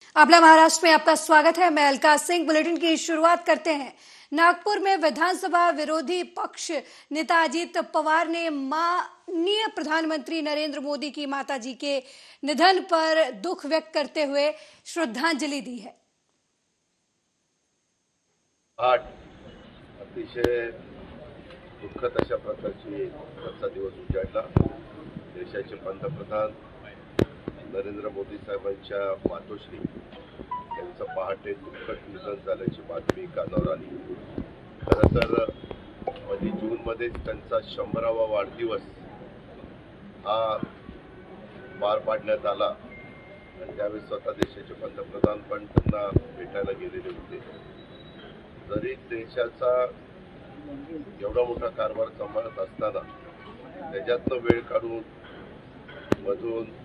आपला महाराष्ट्र में आपका स्वागत है। मैं अलका सिंह। बुलेटिन की शुरुआत करते हैं। नागपुर में विधानसभा विरोधी पक्ष नेता अजित पवार ने माननीय प्रधानमंत्री नरेंद्र मोदी की माताजी के निधन पर दुख व्यक्त करते हुए श्रद्धांजलि दी है। 8 अतिशय दुःखद अशा प्रकारची आजचा दिवस उजाडला। देशाचे पंतप्रधान नरेंद्र मोदी साहेबांच्या मातोश्री यांचं पहाटे दुःखद निधन झाल्याची बातमी कानावर आली। खरं तर जूनमध्ये त्यांचा 100वा वाढदिवस हा पार पाडण्यात आला आणि त्यावेळी स्वतः देशाचे पंतप्रधान पण त्यांना भेटायला गेलेले होते। जरी देशाचा एवढा मोठा कारभार सांभाळत असताना त्याच्यातनं वेळ काढून मधून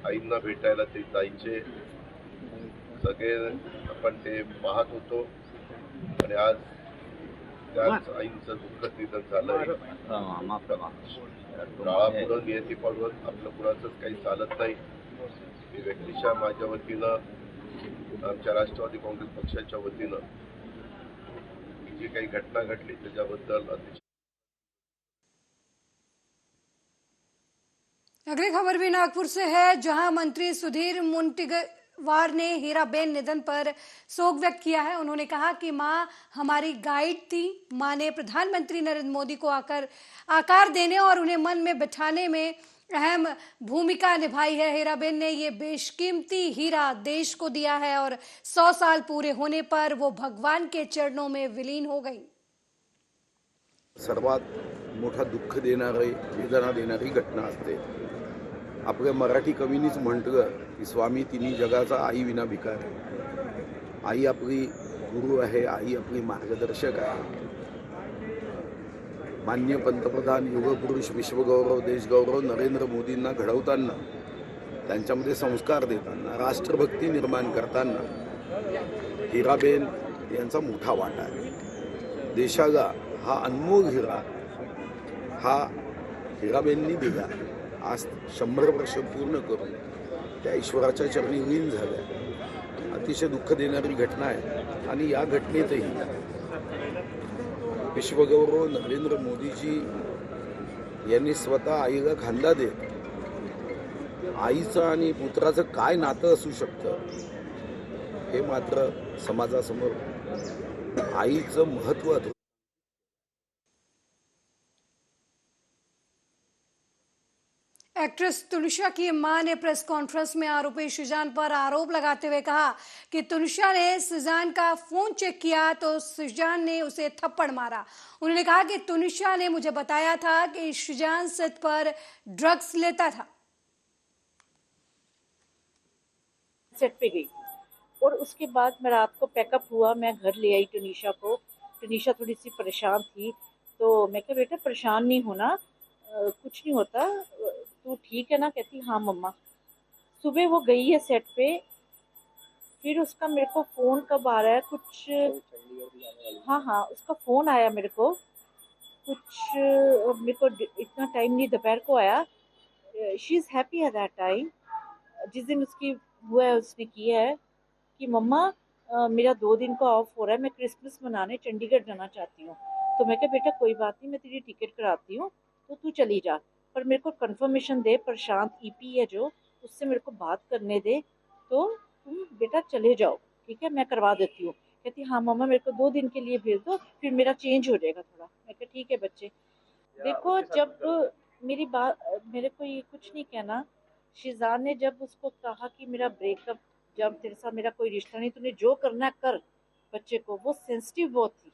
आईंना भेटायला ते जायचे। सगळे आपण ते पाहत होतो आणि आज त्याच आईंचं दुःखद निधन झालंय। काळापुढं नियती पाडून आपलं कुणाचंच काही चालत नाही। मी व्यक्तिशः माझ्या वतीनं आमच्या राष्ट्रवादी काँग्रेस पक्षाच्या वतीनं जी काही घटना घडली त्याच्याबद्दल अतिशय। अगली खबर भी नागपुर से है, जहां मंत्री सुधीर मुनगंटीवार ने हीराबेन निधन पर शोक व्यक्त किया है। उन्होंने कहा कि मां हमारी गाइड थी। मां ने प्रधानमंत्री नरेंद्र मोदी को आकार देने और उन्हें मन में बिठाने में अहम भूमिका निभाई है। हीराबेन ने ये बेशकीमती हीरा देश को दिया है और 100 साल पूरे होने पर वो भगवान के चरणों में विलीन हो गई। सर्वात मोठा दुःख देणारी वेदना देणारी घटना असते। आपल्या मराठी कवीनीच म्हटलं की स्वामी तिन्ही जगाचा आई विना भिकार। आई आपली गुरु आहे, आई आपली मार्गदर्शक आहे। माननीय पंतप्रधान युगपुरुष विश्वगौरव देशगौरव नरेंद्र मोदींना घडवताना, त्यांच्यामध्ये संस्कार देताना, राष्ट्रभक्ती निर्माण करताना हीराबेन यांचा मोठा वाटा आहे। देशाला हा अनमोल हिरा हा हीराबेननी दिला। आज 100 वर्ष पूर्ण करून त्या ईश्वराच्या चरणी लीन झाल्या। अतिशय दुःख देणारी घटना आहे आणि या घटनेतही विश्वगौरव नरेंद्र मोदीजी यांनी स्वतः आईला खांदा देत आईचं आणि पुत्राचं काय नातं असू शकतं हे मात्र समाजासमोर आईचं महत्त्व। एक्ट्रेस तुनिशा की मां ने प्रेस कॉन्फ्रेंस में आरोपी सुजान पर आरोप लगाते हुए कहा कि तुनिशा ने सुजान का फोन चेक किया तो सुजान ने उसे थप्पड़ मारा। उन्होंने कहा कि तुनिशा ने मुझे बताया था कि सुजान सेट पर ड्रग्स लेता था। सेट पे गई और उसके बाद मैं रात को पैकअप हुआ, मैं घर ले आई तुनिशा को। तुनिशा थोड़ी सी परेशान थी तो मैं कहा बेटा परेशान नहीं होना, कुछ नहीं होता, तू ठीक है ना। कहती हाँ मम्मा। सुबह वो गई है सेट पे, फिर उसका मेरे को फ़ोन कब आ रहा है कुछ, हाँ उसका फ़ोन आया मेरे को कुछ, मेरे को इतना टाइम नहीं, दोपहर को आया। She is happy at that time. जिस दिन उसकी हुआ है उसने किया है कि मम्मा मेरा 2 दिन का ऑफ हो रहा है, मैं क्रिसमस मनाने चंडीगढ़ जाना चाहती हूँ। तो मैं कहा बेटा कोई बात नहीं, मैं तेरी टिकट कराती हूँ तो तू चली जा, पर मेरे को कंफर्मेशन दे, प्रशांत ईपी है जो, उससे मेरे को बात करने दे, तो तुम बेटा चले जाओ, ठीक है मैं करवा देती हूँ। कहती हाँ मम्मा मेरे को 2 दिन के लिए भेज दो, फिर मेरा चेंज हो जाएगा थोड़ा। मैं कहा ठीक है बच्चे। देखो जब मेरी बात, मेरे को ये कुछ नहीं कहना। शिजान ने जब उसको कहा कि मेरा ब्रेकअप, जब तेरे साथ मेरा कोई रिश्ता नहीं, तूने जो करना है कर बच्चे को, वो सेंसिटिव बहुत थी,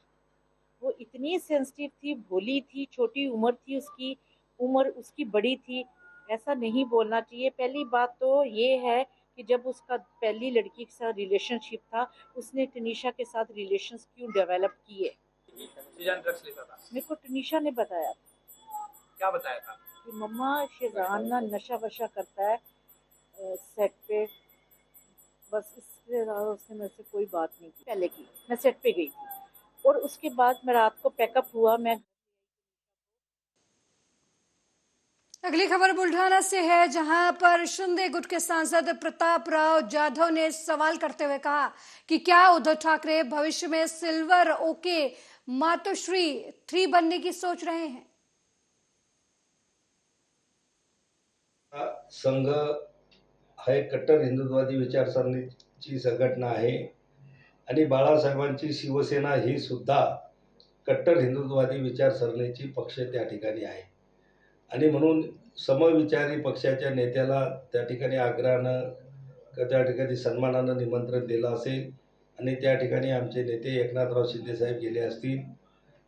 वो इतनी सेंसिटिव थी, भोली थी, छोटी उम्र थी, उसकी उम्र उसकी बड़ी थी, ऐसा नहीं बोलना चाहिए। पहली बात तो ये है कि जब उसका पहली लड़की के साथ रिलेशनशिप था, उसने टनीशा के साथ रिलेशंस क्यों डेवलप किए। ड्रग्स लेता था, मेरे को टनीशा ने बताया। क्या बताया था कि मम्मा शेजान ना नशा वशा करता है सेट पे, बस इससे ज़्यादा उसने मेरे से कोई बात नहीं की। पहले की मैं सेट पे गई थी और उसके बाद मैं रात को पैकअप हुआ, मैं अगली खबर बुल्ढाना से है, जहां पर शिंदे गुट के सांसद प्रताप राव जाधव ने सवाल करते हुए कहा कि क्या उद्धव ठाकरे भविष्य में सिल्वर ओके मातोश्री 3 बनने की सोच रहे हैं। संघ हा एक कट्टर हिंदुत्ववादी विचारसरणीची संघटना आहे आणि बाळासाहेबांची शिवसेना ही सुद्धा कट्टर हिंदुत्ववादी विचारसरणीची पक्ष त्या ठिकाणी आहे आणि म्हणून समविचारी पक्षाच्या नेत्याला त्या ठिकाणी आग्रहानं त्या ठिकाणी सन्मानानं निमंत्रण दिलं असेल आणि त्या ठिकाणी आमचे नेते एकनाथराव शिंदे साहेब गेले असतील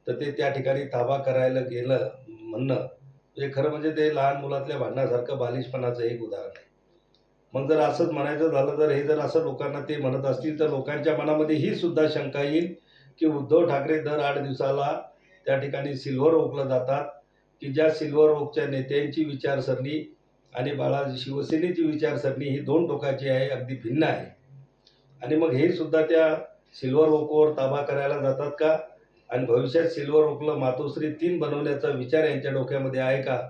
तर ते त्या ठिकाणी ताबा करायला गेलं म्हणणं हे खरं म्हणजे ते लहान मुलातल्या भांडणासारखं बालिशपणाचं एक उदाहरण आहे। मग जर असंच म्हणायचं झालं तर हे जर असं लोकांना ते म्हणत असतील तर लोकांच्या मनामध्ये ही सुद्धा शंका येईल की उद्धव ठाकरे दर 8 दिवसाला त्या ठिकाणी सिल्वर ओकलं जातात की ज्या सिल्वर ओकच्या नेत्यांची विचारसरणी आणि शिवसेनेची विचारसरणी ही 2 टोकाची आहे, अगदी भिन्न आहे आणि मग हे सुद्धा त्या सिल्वर ओकवर ताबा करायला जातात का आणि भविष्यात सिल्वर ओकलं मातोश्री 3 बनवण्याचा विचार यांच्या डोक्यामध्ये आहे का,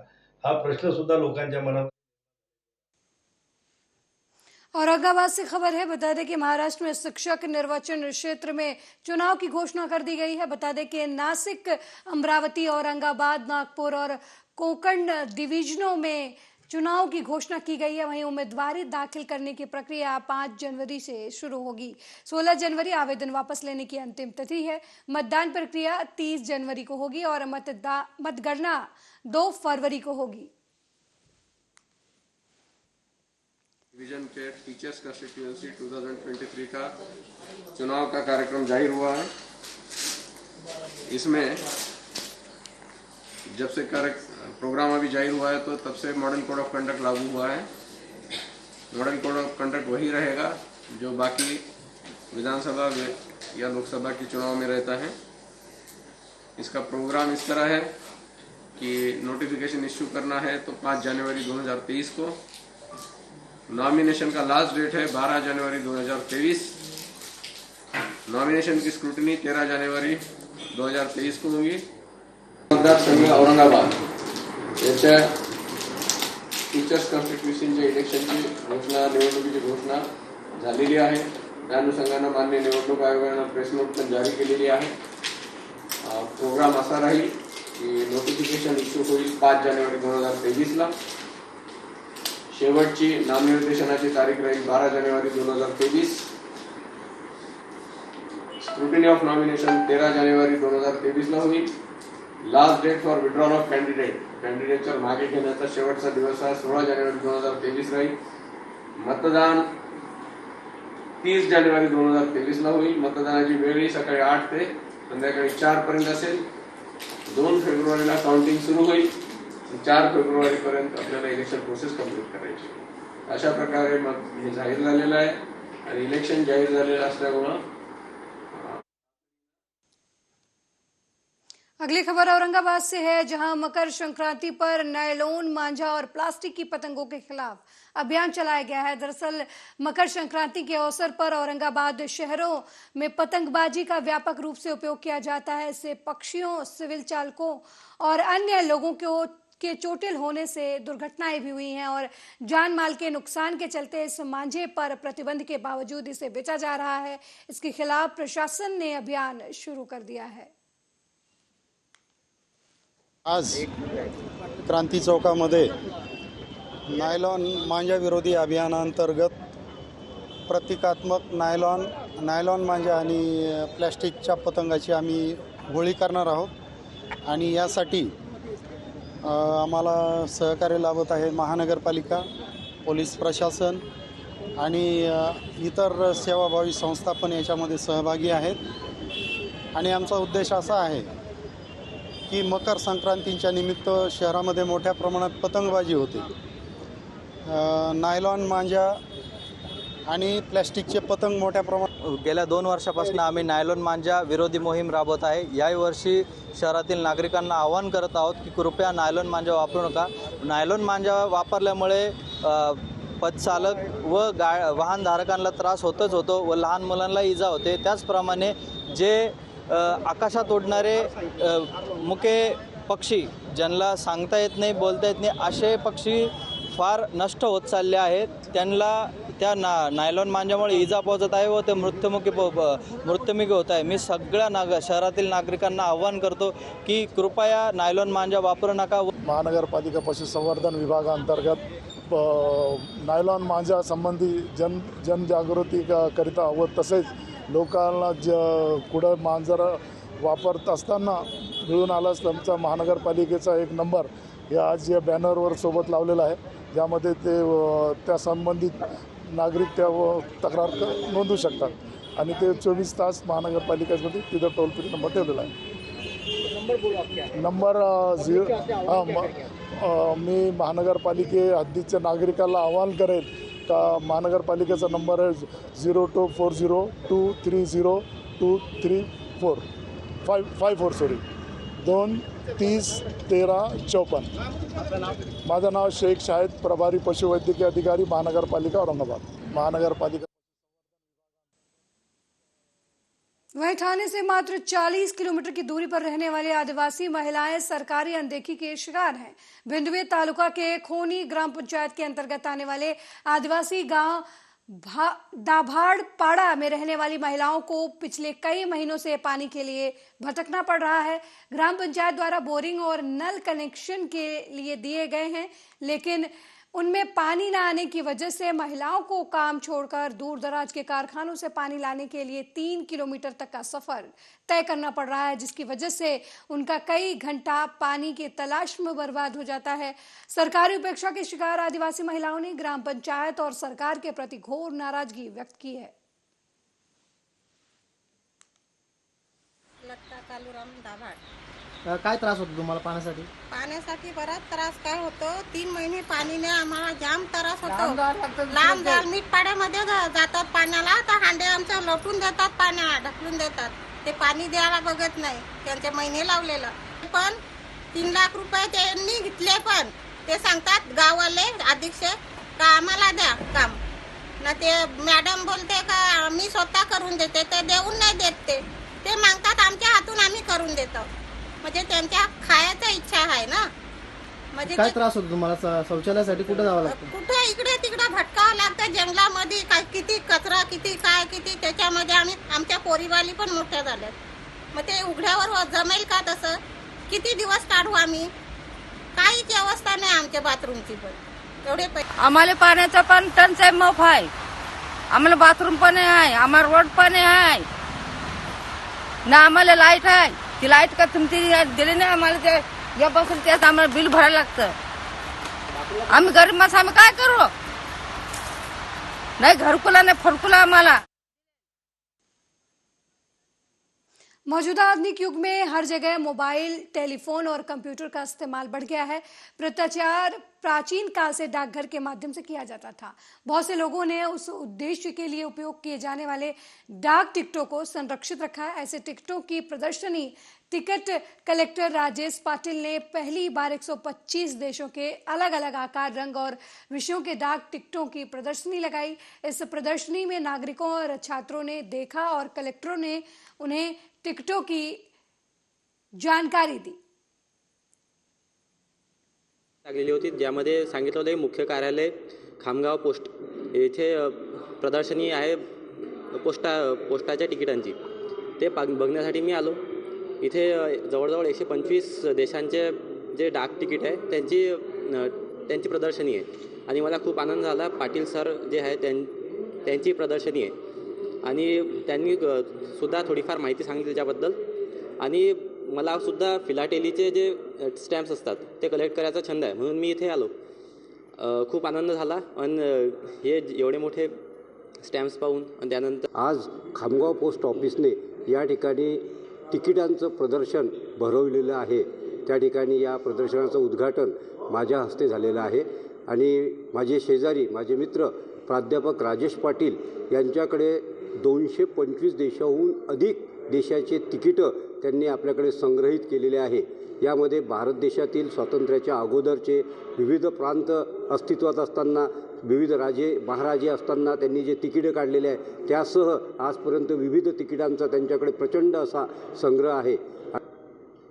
हा प्रश्न सुद्धा लोकांच्या मनात। औरंगाबाद से खबर है, बता दें कि महाराष्ट्र में शिक्षक निर्वाचन क्षेत्र में चुनाव की घोषणा कर दी गई है। बता दें कि नासिक, अमरावती, औरंगाबाद, नागपुर और कोंकण डिवीजनों में चुनाव की घोषणा की गई है। वहीं उम्मीदवारी दाखिल करने की प्रक्रिया 5 जनवरी से शुरू होगी। 16 जनवरी आवेदन वापस लेने की अंतिम तिथि है। मतदान प्रक्रिया 30 जनवरी को होगी और मतगणना 2 फरवरी को होगी। डिवीजन के टीचर्स कंस्टिट्यूएंसी 2023 का चुनाव का कार्यक्रम जाहिर हुआ है। इसमें जब से प्रोग्राम अभी जाहिर हुआ है तो तब से मॉडल कोड ऑफ कंडक्ट लागू हुआ है। मॉडल कोड ऑफ कंडक्ट वही रहेगा जो बाकी विधानसभा या लोकसभा के चुनाव में रहता है। इसका प्रोग्राम इस तरह है कि नोटिफिकेशन इश्यू करना है तो 5 जनवरी 2023 को। नॉमिनेशन का लास्ट डेट है 12 जनवरी 2023। नॉमिनेशन की स्क्रूटनी 13 जनवरी 2023 को होगी। मतदारसंघ औरंगाबाद याच्या टीचर्स कॉन्स्टिट्यूशनच्या इलेक्शनची घोषणा, निवडणुकीची घोषणा झालेली आहे। त्या अनुषंगाने माननीय निवडणूक आयोगाने प्रेस नोट पण जारी केलेली आहे। प्रोग्राम असा राहील की नोटिफिकेशन इश्यू होईल 5 जानेवारी 2023 ला। शेवटची नामनिर्देशनाची तारीख राहील 12 जानेवारी 2023। स्क्रूटिनी ऑफ नॉमिनेशन 13 जानेवारी 2023 ला होईल। Last date for withdrawal of कॅन्डिडेटच्या मागे घेण्याचा शेवटचा दिवस हा 16 जानेवारी 2023 राहील। मतदान 30 जानेवारी 2023 ला होईल। मतदानाची वेळ ही सकाळी 8 ते संध्याकाळी 4 पर्यंत असेल। 2 फेब्रुवारीला काउंटिंग सुरू होईल। 4 फेब्रुवारी पर्यंत आपल्याला इलेक्शन प्रोसेस कंप्लीट करायची। अशा प्रकारे मग हे जाहीर झालेलं आहे आणि इलेक्शन जाहीर झालेलं असल्यामुळे। अगली खबर औरंगाबाद से है, जहां मकर संक्रांति पर नायलॉन, मांझा और प्लास्टिक की पतंगों के खिलाफ अभियान चलाया गया है। दरअसल मकर संक्रांति के अवसर पर औरंगाबाद शहरों में पतंगबाजी का व्यापक रूप से उपयोग किया जाता है। इससे पक्षियों, सिविल चालकों और अन्य लोगों के चोटिल होने से दुर्घटनाएं भी हुई हैं और जान माल के नुकसान के चलते इस मांझे पर प्रतिबंध के बावजूद इसे बेचा जा रहा है। इसके खिलाफ प्रशासन ने अभियान शुरू कर दिया है। आज क्रांती चौकामध्ये नायलॉन मांजा विरोधी अभियानांतर्गत प्रतिकात्मक नायलॉन मांजा आणि प्लॅस्टिकच्या पतंगाची आम्ही होळी करणार आहोत आणि यासाठी आम्हाला सहकार्य लाभत आहे महानगरपालिका, पोलीस प्रशासन आणि इतर सेवाभावी संस्था पण याच्यामध्ये सहभागी आहेत। आणि आमचा उद्देश असा आहे की मकर संक्रांतीच्या निमित्त शहरामध्ये मोठ्या प्रमाणात पतंगबाजी होते। नायलॉन मांजा आणि प्लॅस्टिकचे पतंग मोठ्या प्रमाणात गेल्या 2 वर्षापासून आम्ही नायलॉन मांजा विरोधी मोहीम राबवत आहे। याही वर्षी शहरातील नागरिकांना आवाहन करत आहोत की कृपया नायलॉन मांजा वापरू नका। नायलॉन मांजा वापरल्यामुळे पथचालक व वाहनधारकांना त्रास होतो व लहान मुलांना इजा होते। त्याचप्रमाणे जे आकाशात उडणारे मुके पक्षी ज्यांना सांगता येत नाही, बोलता येत नाही, असे पक्षी फार नष्ट होत चालले आहेत. त्यांना त्या नायलॉन मांजामुळे इजा पोहोचत आहे व ते मृत्युमुखी होत आहे. मी सगळ्या शहरातील नागरिकांना आवाहन करतो की कृपया नायलॉन मांजा वापरू नका. महानगरपालिका पशुसंवर्धन विभागांतर्गत नायलॉन मांजा संबंधी जनजागृती करिता व तसेच लोकांना कुठं मांजर वापरत असताना मिळून आलाच त्यांचा महानगरपालिकेचा एक नंबर हे आज या बॅनरवर सोबत लावलेला आहे, ज्यामध्ये ते त्या संबंधित नागरिक त्या तक्रार नोंदवू शकतात आणि ते 24 तास महानगरपालिकेमध्ये तिथं टोल फ्री नंबर ठेवलेला आहे. नंबर मी महानगरपालिके हद्दीच्या नागरिकाला आवाहन करेल का महानगरपालिकेचा नंबर आहे 0240230234 2301354. माझं नाव शेख शाहिद, प्रभारी पशुवैद्यकीय अधिकारी महानगरपालिका औरंगाबाद. महानगरपालिका वहीं थाने से मात्र 40 किलोमीटर की दूरी पर रहने वाली आदिवासी महिलाएं सरकारी अनदेखी के शिकार हैं. भिंडवे तालुका के खोनी ग्राम पंचायत के अंतर्गत आने वाले आदिवासी गांव दाभाड़ पाड़ा में रहने वाली महिलाओं को पिछले कई महीनों से पानी के लिए भटकना पड़ रहा है. ग्राम पंचायत द्वारा बोरिंग और नल कनेक्शन के लिए दिए गए हैं, लेकिन उनमें पानी न आने की वजह से महिलाओं को काम छोड़कर दूर दराज के कारखानों से पानी लाने के लिए 3 किलोमीटर तक का सफर तय करना पड़ रहा है, जिसकी वजह से उनका कई घंटा पानी की तलाश में बर्बाद हो जाता है. सरकारी उपेक्षा के शिकार आदिवासी महिलाओं ने ग्राम पंचायत और सरकार के प्रति घोर नाराजगी व्यक्त की है. काय त्रास होतो तुम्हाला पाण्यासाठी? पाण्यासाठी बराच त्रास काय होतो. 3 महिने पाणीने आम्हाला जाम त्रास होतो. लांब जाल मीठपाड्यामध्ये जातात पाण्याला, तर हांडे आमच्या लोटून देतात, पाण्याला ढकलून देतात. ते पाणी द्यायला बघत नाही. त्यांचे महिने लावलेलं पण 3 लाख रुपये त्यांनी घेतले, पण ते सांगतात गाववाले अध्यक्ष का आम्हाला द्या काम ना. ते मॅडम बोलते का मी स्वतः करून देते, ते देऊन नाही देत. ते मागतात आमच्या हातून आम्ही करून देतो. म्हणजे त्यांच्या खायचा इच्छा आहे ना. म्हणजे काय त्रास होतो तुम्हाला? शौचालयासाठी कुठे जावं लागतं? कुठे इकडे तिकडे भटकावं लागतं जंगलामध्ये. काय किती कचरा, किती काय, किती त्याच्यामध्ये आम्ही आमच्या पोरीवाली पण मोठ्या झाल्यात. मग ते उघड्यावर जमेल का तसं? किती दिवस काढू आम्ही? काहीच व्यवस्था नाही आमच्या बाथरूमची पण. एवढे आम्हाला पाण्याचा पण टंचाई मोफ आहे. आम्हाला बाथरूम पण आहे, आम्हाला रोड पण आहे ना, आम्हाला लाईट आहे. ती लाईट का तुमची दिली नाही आम्हाला, ते या बसून त्यात आम्हाला बिल भरायला लागतं. आम्ही गरीब माणसं, आम्ही काय करू? नाही घरकुला नाही फरकुला आम्हाला. मौजूदा आधुनिक युग में हर जगह मोबाइल, टेलीफोन और कंप्यूटर का इस्तेमाल बढ़ गया है. भ्रष्टाचार प्राचीन काल से डाकघर के माध्यम से किया जाता था. बहुत से लोगों ने उस उद्देश्य के लिए उपयोग किए जाने वाले डाक टिकटों को संरक्षित रखा है. ऐसे टिकटों की प्रदर्शनी टिकट कलेक्टर राजेश पाटिल ने पहली बार 125 देशों के अलग अलग आकार, रंग और विषयों के डाक टिकटों की प्रदर्शनी लगाई. इस प्रदर्शनी में नागरिकों और छात्रों ने देखा और कलेक्टरों ने उन्हें टिकटों की जानकारी दी. लागलेली होती, ज्यामध्ये सांगितलं होतं की मुख्य कार्यालय खामगाव पोस्ट येथे प्रदर्शनी आहे पोस्टाच्या तिकिटांची. ते बघण्यासाठी मी आलो. इथे जवळजवळ 125 देशांचे जे डाक तिकीट आहे त्यांची प्रदर्शनी आहे आणि मला खूप आनंद झाला. पाटील सर जे आहे त्यांची प्रदर्शनी आहे आणि त्यांनी सुद्धा थोडीफार माहिती सांगितली त्याच्याबद्दल. आणि मला सुद्धा फिलाटेलीचे जे स्टॅम्प्स असतात ते कलेक्ट करायचा छंद आहे, म्हणून मी इथे आलो. खूप आनंद झाला आणि हे एवढे मोठे स्टॅम्प्स पाहून. आणि त्यानंतर आज खामगाव पोस्ट ऑफिसने या ठिकाणी तिकिटांचं प्रदर्शन भरवलेलं आहे. त्या ठिकाणी या प्रदर्शनाचं उद्घाटन माझ्या हस्ते झालेलं आहे आणि माझे शेजारी, माझे मित्र प्राध्यापक राजेश पाटील यांच्याकडे 225 देशाहून अधिक देशाचे तिकीटं त्यांनी आपल्याकडे संग्रहित केलेले आहे. यामध्ये भारत देशातील स्वातंत्र्याच्या अगोदरचे विविध प्रांत अस्तित्वात असताना, विविध राजे महाराजे असताना त्यांनी जे तिकीटं काढलेले आहे त्यासह आजपर्यंत विविध तिकिटांचा त्यांच्याकडे प्रचंड असा संग्रह आहे.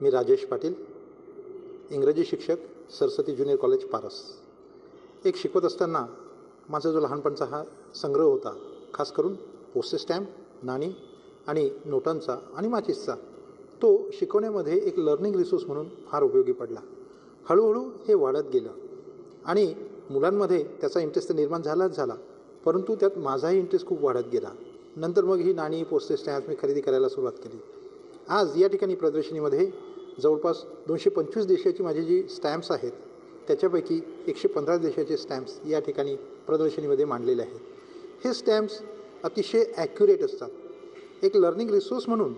मी राजेश पाटील, इंग्रजी शिक्षक, सरस्वती ज्युनियर कॉलेज पारस. एक शिकवत असताना माझा जो लहानपणचा हा संग्रह होता, खास करून पोस्टेज स्टॅम्प, नाणी आणि नोटांचा आणि माचिसचा, तो शिकवण्यामध्ये एक लर्निंग रिसोर्स म्हणून फार उपयोगी पडला. हळूहळू हे वाढत गेलं आणि मुलांमध्ये त्याचा इंटरेस्ट निर्माण झालाच झाला, परंतु त्यात माझाही इंटरेस्ट खूप वाढत गेला. नंतर मग ही नाणी, पोस्टेज स्टॅम्प मी खरेदी करायला सुरुवात केली. आज या ठिकाणी प्रदर्शनीमध्ये जवळपास 225 देशाची माझी जी स्टॅम्प्स आहेत, त्याच्यापैकी 115 देशाचे स्टॅम्प्स या ठिकाणी प्रदर्शनीमध्ये मांडलेले आहेत. हे स्टॅम्प्स अतिशय ॲक्युरेट असतात. एक लर्निंग रिसोर्स म्हणून,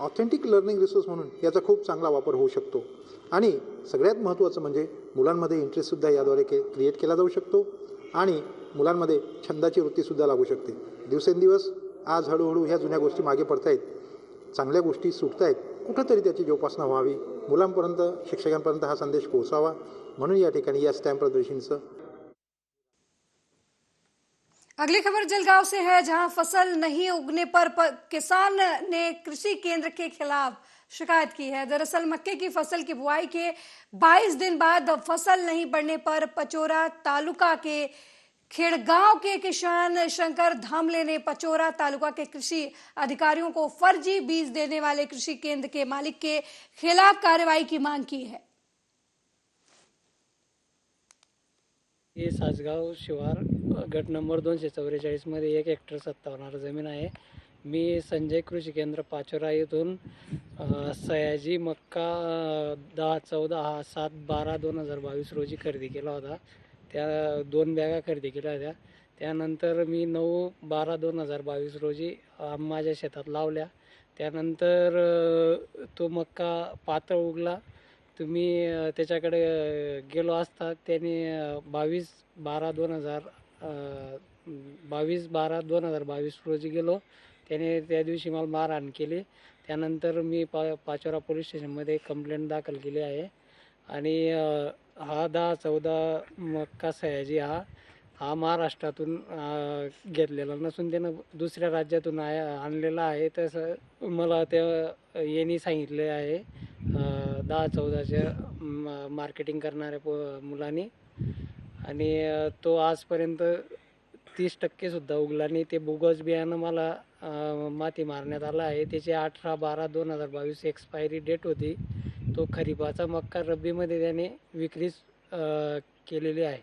ऑथेंटिक लर्निंग रिसोर्स म्हणून याचा खूप चांगला वापर होऊ शकतो आणि सगळ्यात महत्त्वाचं म्हणजे मुलांमध्ये इंटरेस्टसुद्धा याद्वारे क्रिएट केला जाऊ शकतो आणि मुलांमध्ये छंदाची वृत्तीसुद्धा लागू शकते. दिवसेंदिवस आज हळूहळू ह्या जुन्या गोष्टी मागे पडत आहेत, चांगल्या गोष्टी सुटत आहेत. कुठंतरी त्याची जोपासना व्हावी, मुलांपर्यंत, शिक्षकांपर्यंत हा संदेश पोहोचावा, म्हणून या ठिकाणी या स्टॅम्प प्रदर्शनीचं. अगली खबर जलगांव से है, जहां फसल नहीं उगने पर किसान ने कृषि केंद्र के खिलाफ शिकायत की है. दरअसल मक्के की फसल की बुआई के 22 दिन बाद फसल नहीं बढ़ने पर पचोरा तालुका के खेड़गांव के किसान शंकर धामले ने पचोरा तालुका के कृषि अधिकारियों को फर्जी बीज देने वाले कृषि केंद्र के मालिक के खिलाफ कार्रवाई की मांग की है. ये सासगाव शिवार गट नंबर 244 मध्ये 1 हेक्टर 57 जमीन आहे. मी संजय कृषी केंद्र पाचोरा येथून सयाजी मक्का 10-14-7-12-2022 रोजी खरेदी केला होता. त्या 2 बॅगा खरेदी केल्या होत्या. त्यानंतर मी 9-12-2022 रोजी माझ्या शेतात लावल्या. त्यानंतर तो मक्का पातळ उगला. तुम्ही त्याच्याकडे गेलो असता त्याने 22-12-2022 रोजी गेलो. त्याने त्या दिवशी मला मारहाण केली. त्यानंतर मी पाचोरा पोलीस स्टेशनमध्ये कंप्लेंट दाखल केली आहे आणि हा 10-14 मक्का सयाजी हा महाराष्ट्रातून घेतलेला नसून त्यानं दुसऱ्या राज्यातून आणलेला आहे. तसं मला त्या यांनी सांगितले आहे 10-14च्या मार्केटिंग करणाऱ्या मुलांनी, आणि तो आजपर्यंत 30% सुद्धा उगला नाही. ते बोगस बियाणं मला माती मारण्यात आला आहे. त्याची 18-12-2022 एक्सपायरी डेट होती. तो खरीपाचा मक्का रब्बीमध्ये त्याने विक्री केलेली आहे.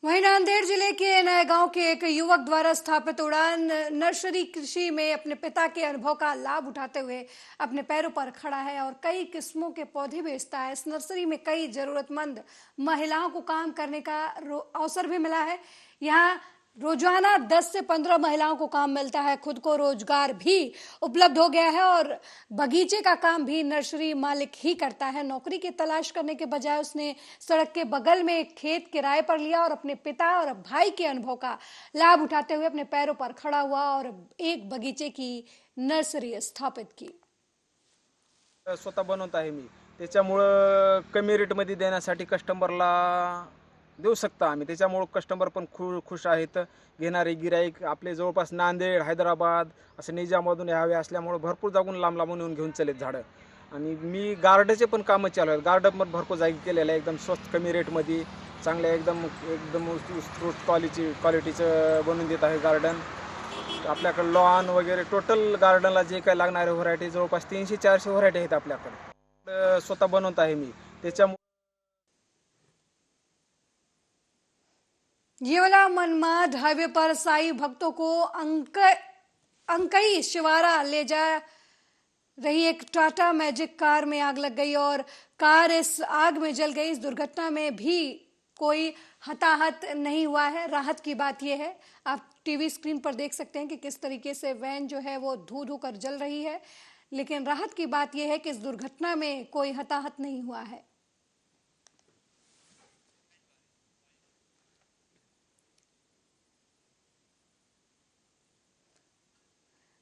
वहीं नांदेड़ जिले के नए गांव के एक युवक द्वारा स्थापित उड़ान नर्सरी कृषि में अपने पिता के अनुभव का लाभ उठाते हुए अपने पैरों पर खड़ा है और कई किस्मों के पौधे बेचता है. इस नर्सरी में कई जरूरतमंद महिलाओं को काम करने का अवसर भी मिला है. यहाँ रोजाना 10 से 15 महिलाओं को काम मिलता है. खुद को रोजगार भी उपलब्ध हो गया है और बगीचे का काम भी नर्सरी मालिक ही करता है. नौकरी की तलाश करने के बजाय उसने सड़क के बगल में एक खेत किराए पर लिया और अपने पिता और भाई के अनुभव का लाभ उठाते हुए अपने पैरों पर खड़ा हुआ और एक बगीचे की नर्सरी स्थापित की. स्वतः बनवत आहे मी, त्याच्यामुळं कमी रेटमध्ये देण्यासाठी कस्टमरला देऊ शकता आम्ही. त्याच्यामुळं कस्टमर पण खुश आहेत. घेणारे गिराईक आपले जवळपास नांदेड, हैदराबाद असे निजाममधून हवे असल्यामुळं भरपूर जागून लांब येऊन घेऊन चलेत झाडं. आणि मी गार्डनचे पण कामं चालू आहेत. गार्डन पण भरपूर जागी केलेलं आहे, एकदम स्वस्त कमी रेटमध्ये चांगल्या एकदम उत्कृष्ट क्वालिटीचं बनवून देत आहे गार्डन. आपल्याकडे लॉन वगैरे टोटल गार्डनला जे काही लागणारे व्हरायटी जवळपास 300-400 व्हरायटी आहेत आपल्याकडे. स्वतः बनवत आहे मी. त्याच्यामुळे ये वाला मनमाड हाईवे पर साई भक्तों को अंकई शिवारा ले जा रही एक टाटा मैजिक कार में आग लग गई और कार इस आग में जल गई. इस दुर्घटना में भी कोई हताहत नहीं हुआ है. राहत की बात यह है, आप टीवी स्क्रीन पर देख सकते हैं कि किस तरीके से वैन जो है वो धू कर जल रही है. लेकिन राहत की बात यह है कि इस दुर्घटना में कोई हताहत नहीं हुआ है.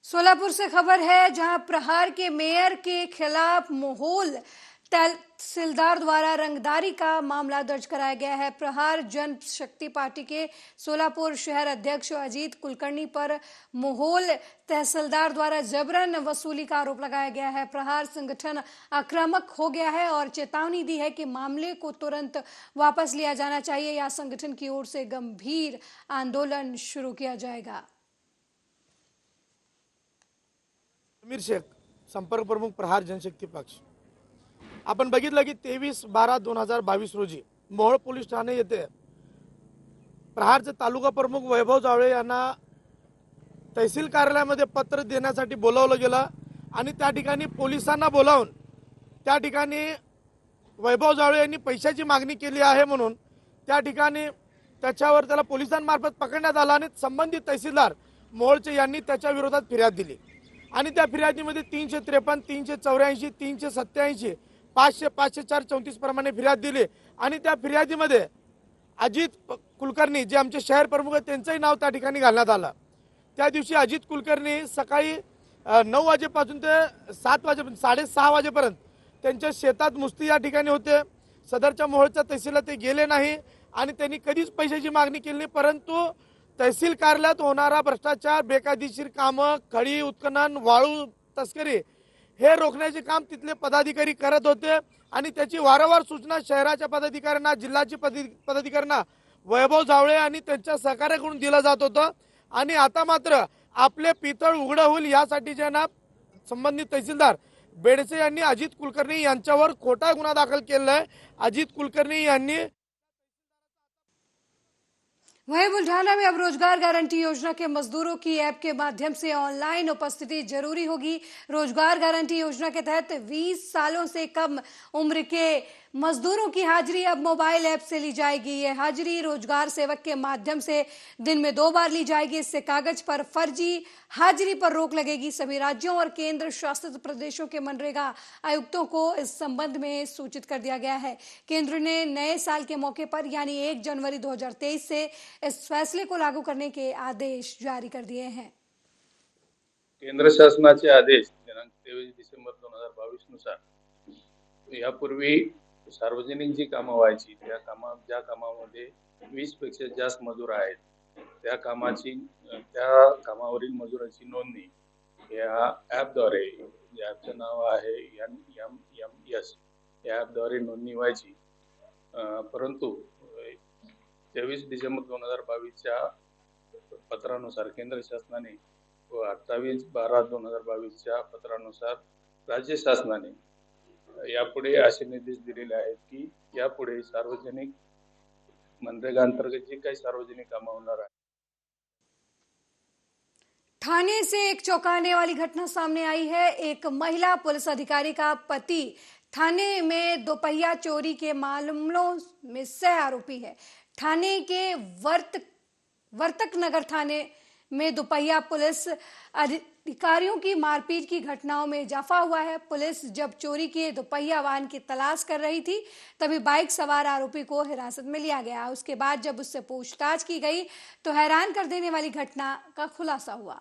सोलापुर से खबर है, जहां प्रहार के मेयर के खिलाफ माहौल तहसीलदार द्वारा रंगदारी का मामला दर्ज कराया गया है। प्रहार जन शक्ति पार्टी के सोलापुर शहर अध्यक्ष अजीत कुलकर्णी पर मोहोल तहसीलदार द्वारा जबरन वसूली का आरोप लगाया गया है। प्रहार संगठन आक्रामक हो गया है और चेतावनी दी है कि मामले को तुरंत वापस लिया जाना चाहिए या संगठन की ओर से गंभीर आंदोलन शुरू किया जाएगा। समीर शेख, संपर्क प्रमुख प्रहार जनशक्ती पक्ष। आपण बघितलं की 23/12/2022 रोजी मोहोळ पोलीस ठाणे येथे प्रहारचे तालुका प्रमुख वैभव जावळे यांना तहसील कार्यालयामध्ये पत्र देण्यासाठी बोलावलं गेलं आणि त्या ठिकाणी पोलिसांना बोलावून त्या ठिकाणी वैभव जावळे यांनी पैशाची मागणी केली आहे म्हणून त्या ठिकाणी त्याला पोलिसांमार्फत पकडण्यात आलं आणि संबंधित तहसीलदार मोहोळचे यांनी त्याच्या विरोधात फिर्याद दिली आणि त्या फिर्यादीमध्ये 353, 384, 387, 500, 504, 34 प्रमाणे फिर्याद दिली आणि त्या फिर्यादीमध्ये अजित कुलकर्णी जे आमचे शहर प्रमुख आहेत त्यांचंही नाव त्या ठिकाणी घालण्यात आलं। त्या दिवशी अजित कुलकर्णी सकाळी 9 वाजेपासून ते 7 वाजेपर्यंत 6:30 वाजेपर्यंत त्यांच्या शेतात मुस्ती या ठिकाणी होते। सदरच्या मोहोळच्या तहसीलला ते गेले नाही आणि त्यांनी कधीच पैशाची मागणी केली नाही, परंतु तहसील कार्यालयात होणारा भ्रष्टाचार, बेकायदेशीर कामं, खडी उत्खनन, वाळू तस्करी हे रोखण्याचे काम तिथले पदाधिकारी करत होते आणि त्याची वारंवार सूचना शहराच्या पदाधिकाऱ्यांना, जिल्ह्याच्या पदाधिकाऱ्यांना वैभव जावळे आणि त्यांच्या सहकार्याकडून दिलं जात होतं आणि आता मात्र आपले पितळ उघडं होईल यासाठी ज्यांना संबंधित तहसीलदार बेडसे यांनी अजित कुलकर्णी यांच्यावर खोटा गुन्हा दाखल केला आहे। अजित कुलकर्णी यांनी वहीं बुल्ढाना में अब रोजगार गारंटी योजना के मजदूरों की ऐप के माध्यम से ऑनलाइन उपस्थिति जरूरी होगी। रोजगार गारंटी योजना के तहत 20 सालों से कम उम्र के मजदूरों की हाजिरी अब मोबाइल ऐप से ली जाएगी। ये हाजिरी रोजगार सेवक के माध्यम से दिन में 2 बार ली जाएगी। इससे कागज पर फर्जी हाजिरी पर रोक लगेगी। सभी राज्यों और केंद्र शासित प्रदेशों के मनरेगा आयुक्तों को इस संबंध में सूचित कर दिया गया है। केंद्र ने नए साल के मौके पर यानी 1 जनवरी 2023 से इस फैसले को लागू करने के आदेश जारी कर दिए हैं। केंद्र शासनाचे आदेश दिनांक 23 डिसेंबर 2022 नुसार यापूर्वी सार्वजनिक जी कामं व्हायची ज्या कामामध्ये 20 पेक्षा जास्त मजूर आहेत त्या कामावरील मजुराची नोंदणी या ॲपद्वारे, ॲपचं नाव आहे NMMS, या ॲपद्वारे नोंदणी व्हायची। परंतु 23 डिसेंबर 2022च्या पत्रानुसार केंद्र शासनाने व 28/12/2022च्या पत्रानुसार राज्य शासनाने यापुढे असे निर्देश दिलेले आहेत की यापुढे सार्वजनिक मनरेगा अंतर्गत जे काही सार्वजनिक कामं होणार आहे। ठाणे से एक चौंकाने वाली घटना सामने आई है। एक महिला पुलिस अधिकारी का पति ठाणे में दोपहिया चोरी के मामलों में सह आरोपी है। ठाणे के वर्तक नगर थाने में दोपहिया पुलिस अधिकारियों की मारपीट की घटनाओं में इजाफा हुआ है। पुलिस जब चोरी किए दोपहिया वाहन की तलाश कर रही थी तभी बाइक सवार आरोपी को हिरासत में लिया गया। उसके बाद जब उससे पूछताछ की गई तो हैरान कर देने वाली घटना का खुलासा हुआ।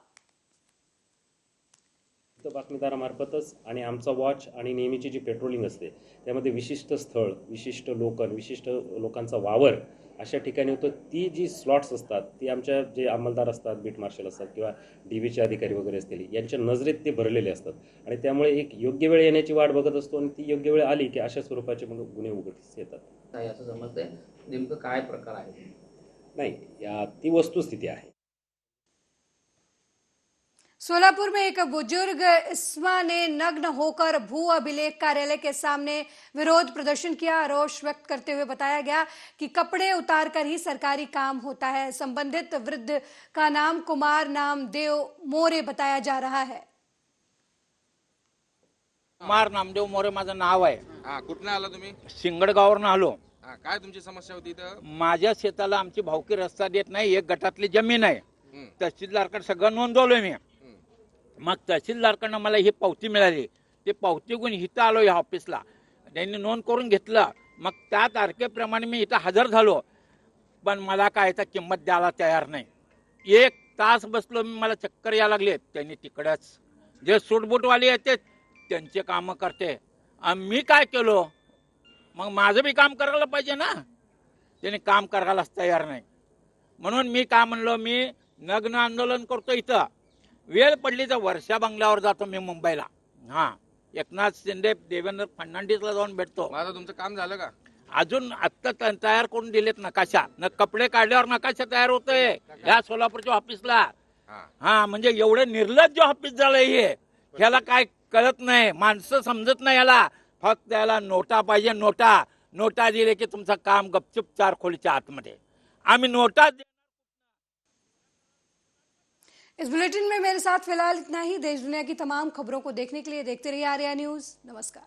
बातमीदारामार्फतच आणि आमचा वॉच आणि नेहमीची जी पेट्रोलिंग असते त्यामध्ये विशिष्ट स्थळ, विशिष्ट विशिष्ट लोकांचा वावर अशा ठिकाणी होतं। ती जी स्लॉट्स असतात ती आमच्या जे अंमलदार असतात, बीट मार्शल असतात किंवा DVचे अधिकारी वगैरे असतील यांच्या नजरेत ते भरलेले असतात आणि त्यामुळे एक योग्य वेळ येण्याची वाट बघत असतो आणि ती योग्य वेळ आली की अशा स्वरूपाचे गुन्हे उघडकीस येतात। असं समजतंय नेमकं काय प्रकार आहे? नाही, ती वस्तुस्थिती आहे। सोलापुर में एक बुजुर्ग इस्मा ने नग्न होकर भू अभिलेख कार्यालय के सामने विरोध प्रदर्शन किया। रोष व्यक्त करते हुए बताया गया कि कपड़े उतारकर ही सरकारी काम होता है। संबंधित वृद्ध का नाम कुमार नामदेव मोरे बताया जा रहा है। कुमार नामदेव मोरे माझं नाव आहे। कुठनं आला तुम्ही? सिंगडगाववरून आलो। काय तुमची समस्या होती इथं? माझ्या शेताला आमची भावकी रस्ता देत नाही, एक गटातली जमीन आहे। तहसीलदारकडे सगळं नोंदवलोय मी। मग तहसीलदारकडनं मला ही पावती मिळाली, ते पावती घेऊन इथं आलो या ऑफिसला। त्यांनी नोंद करून घेतलं, मग त्या तारखेप्रमाणे मी इथं हजर झालो, पण मला काय तर किंमत द्यायला तयार नाही। 1 तास बसलो मी, मला चक्कर यायला लागले। त्यांनी तिकडच जे सूटबूटवाले येते त्यांचे कामं करते मी काय केलो, मग माझं बी काम करायला पाहिजे ना. त्याने काम करायलाच तयार नाही. म्हणून मी काय म्हणलो, मी नग्न आंदोलन करतो इथं. वेळ पडली तर वर्षा बंगल्यावर जातो मी मुंबईला. हां, एकनाथ शिंदे देवेंद्र फडणवीसला जाऊन भेटतो. माझं तुमचं काम झालं का? अजून आत्ता तयार करून दिलेत नकाशा. कपडे काढल्यावर नकाशा तयार होतोय या सोलापूरच्या ऑफिसला. हा, म्हणजे एवढे निर्लज्ज ऑफिस झालंय हे. ह्याला काय कळत नाही, माणसं समजत नाही याला. फक्त याला नोटा पाहिजे, नोटा. नोटा दिले की तुमचं काम गपचूप 4 खोलीच्या आतमध्ये. आम्ही नोटा. इस बुलेटिन में मेरे साथ फिलहाल इतना ही। देश दुनिया की तमाम खबरों को देखने के लिए देखते रहिए आर्या न्यूज। नमस्कार।